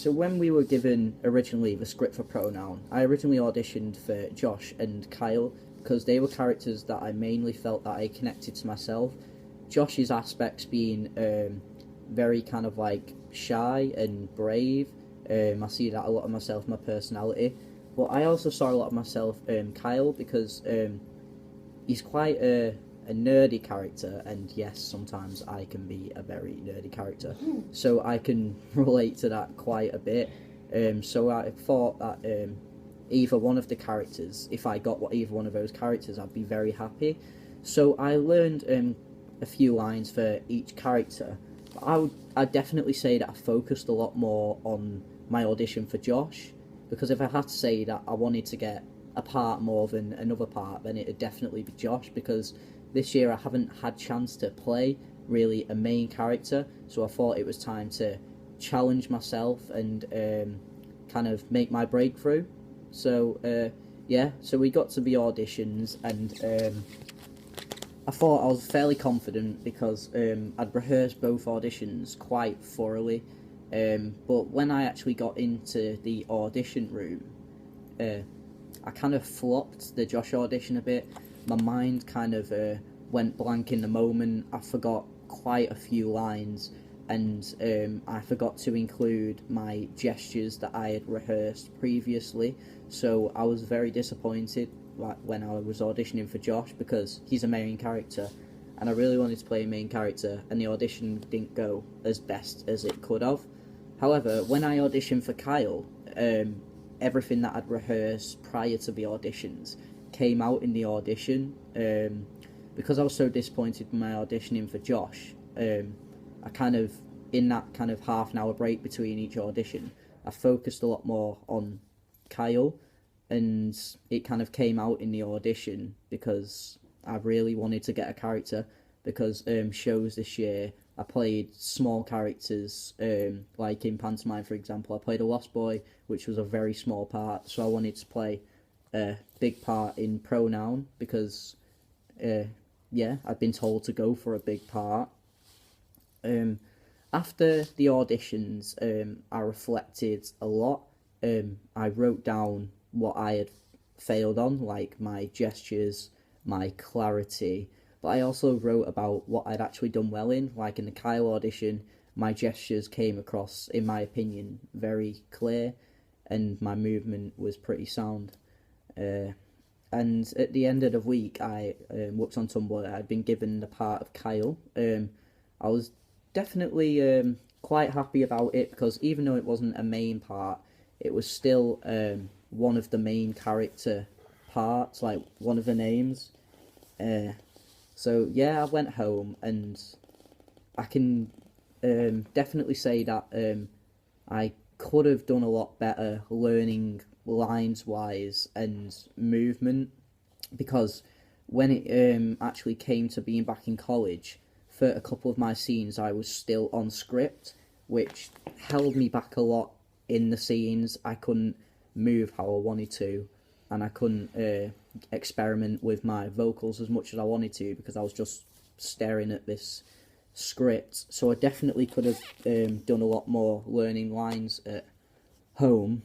So when we were given originally the script for Pronoun, I originally auditioned for Josh and Kyle because they were characters that I mainly felt that I connected to myself. Josh's aspects being very kind of like shy and brave. I see that a lot of myself, my personality. But I also saw a lot of myself, Kyle, because he's quite a nerdy character, and yes, sometimes I can be a very nerdy character, so I can relate to that quite a bit. So I thought that either one of the characters, if I got either one of those characters, I'd be very happy. So I learned a few lines for each character. I'd definitely say that I focused a lot more on my audition for Josh, because if I had to say that I wanted to get a part more than another part, then it'd definitely be Josh, because this year I haven't had chance to play really a main character, so I thought it was time to challenge myself and kind of make my breakthrough. So yeah, so we got to the auditions, and I thought I was fairly confident because I'd rehearsed both auditions quite thoroughly. But when I actually got into the audition room, I kind of flopped the Josh audition a bit. My mind kind of went blank in the moment. I forgot quite a few lines, and I forgot to include my gestures that I had rehearsed previously. So I was very disappointed when I was auditioning for Josh, because he's a main character and I really wanted to play a main character, and the audition didn't go as best as it could have. However, when I auditioned for Kyle, everything that I'd rehearsed prior to the auditions came out in the audition. Because I was so disappointed with my auditioning for Josh, I kind of, in that kind of half an hour break between each audition, I focused a lot more on Kyle, and it kind of came out in the audition because I really wanted to get a character, because shows this year I played small characters, like in pantomime, for example. I played a lost boy, which was a very small part, so I wanted to play a big part in Pronoun, because yeah, I'd been told to go for a big part. After the auditions, I reflected a lot. I wrote down what I had failed on, like my gestures, my clarity, but I also wrote about what I'd actually done well in. Like in the Kyle audition, my gestures came across, in my opinion, very clear, and my movement was pretty sound. And at the end of the week, I looked on Tumblr. I'd been given the part of Kyle. I was definitely quite happy about it, because even though it wasn't a main part, it was still one of the main character parts, like one of the names. So yeah, I went home, and I can definitely say that I could have done a lot better learning lines wise and movement, because when it actually came to being back in college, for a couple of my scenes I was still on script, which held me back a lot in the scenes. I couldn't move how I wanted to, and I couldn't experiment with my vocals as much as I wanted to, because I was just staring at this script. So I definitely could have done a lot more learning lines at home.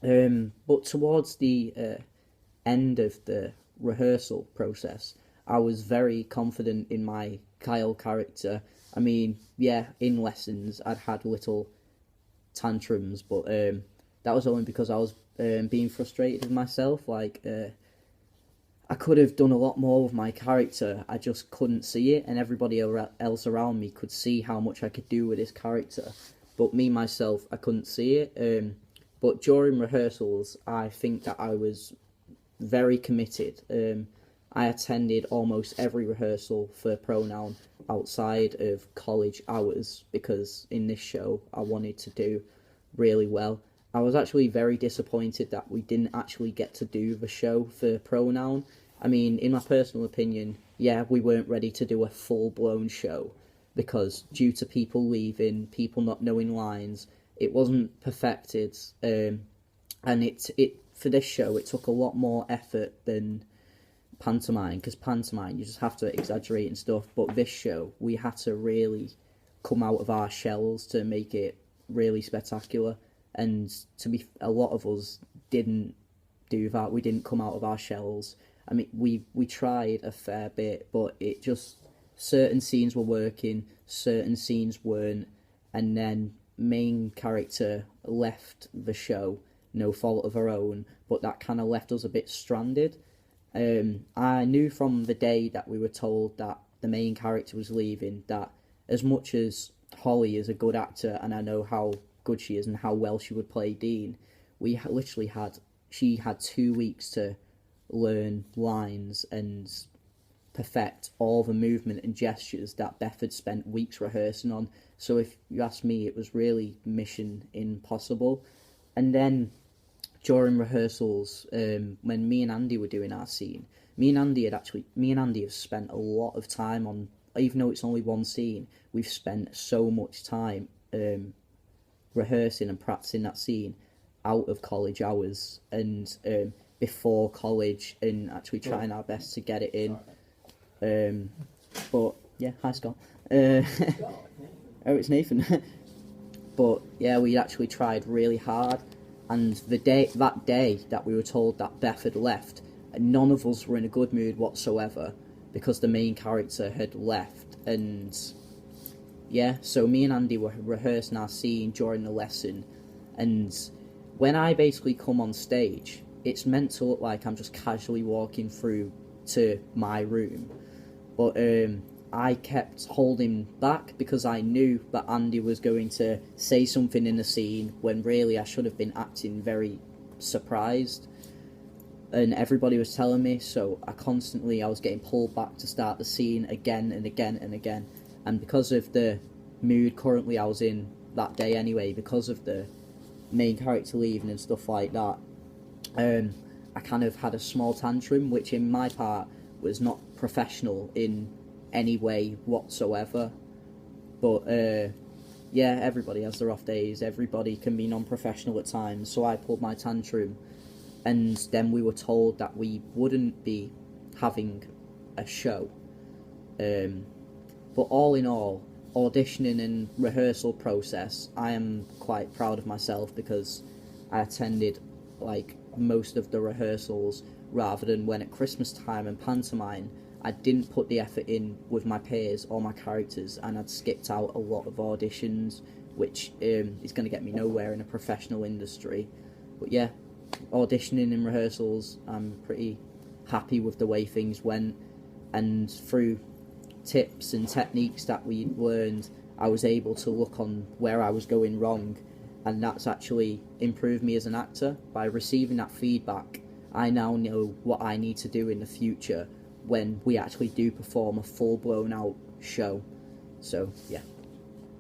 But towards the end of the rehearsal process, I was very confident in my Kyle character. I mean, yeah, in lessons I'd had little tantrums, but that was only because I was being frustrated with myself. Like, I could have done a lot more with my character, I just couldn't see it, and everybody else around me could see how much I could do with this character, but me, myself, I couldn't see it. But during rehearsals, I think that I was very committed. I attended almost every rehearsal for Pronoun outside of college hours, because in this show I wanted to do really well. I was actually very disappointed that we didn't actually get to do the show for Pronoun. I mean, in my personal opinion, yeah, we weren't ready to do a full-blown show, because due to people leaving, people not knowing lines, it wasn't perfected. And it for this show, it took a lot more effort than pantomime, because pantomime, you just have to exaggerate and stuff, but this show, we had to really come out of our shells to make it really spectacular. And a lot of us didn't do that. We didn't come out of our shells. I mean, we tried a fair bit, but it just, certain scenes were working, certain scenes weren't, and then main character left the show, no fault of her own, but that kind of left us a bit stranded. I knew from the day that we were told that the main character was leaving that as much as Holly is a good actor and I know how good she is and how well she would play Dean, she had 2 weeks to learn lines and perfect all the movement and gestures that Beth had spent weeks rehearsing on. So if you ask me, it was really mission impossible. And then during rehearsals, when me and Andy were doing our scene, me and Andy have spent a lot of time on, even though it's only one scene, we've spent so much time rehearsing and practicing that scene out of college hours and before college, and actually trying our best to get it in. But yeah, hi Scott. Oh, it's Nathan. But yeah, we actually tried really hard, and that day that we were told that Beth had left, none of us were in a good mood whatsoever because the main character had left. And yeah, so me and Andy were rehearsing our scene during the lesson, and when I basically come on stage, it's meant to look like I'm just casually walking through to my room, but I kept holding back because I knew that Andy was going to say something in the scene when really I should have been acting very surprised, and everybody was telling me, so I was getting pulled back to start the scene again and again and again. And because of the mood currently I was in that day anyway, because of the main character leaving and stuff like that, I kind of had a small tantrum, which in my part was not professional in any way whatsoever. But yeah, everybody has their off days, everybody can be non-professional at times, so I pulled my tantrum, and then we were told that we wouldn't be having a show. But all in all, auditioning and rehearsal process, I am quite proud of myself because I attended like most of the rehearsals, rather than when at Christmas time and pantomime I didn't put the effort in with my peers or my characters, and I'd skipped out a lot of auditions, which is going to get me nowhere in a professional industry. But yeah, auditioning and rehearsals, I'm pretty happy with the way things went, and through tips and techniques that we learned, I was able to look on where I was going wrong, and that's actually improved me as an actor. By receiving that feedback, I now know what I need to do in the future when we actually do perform a full blown out show. So yeah.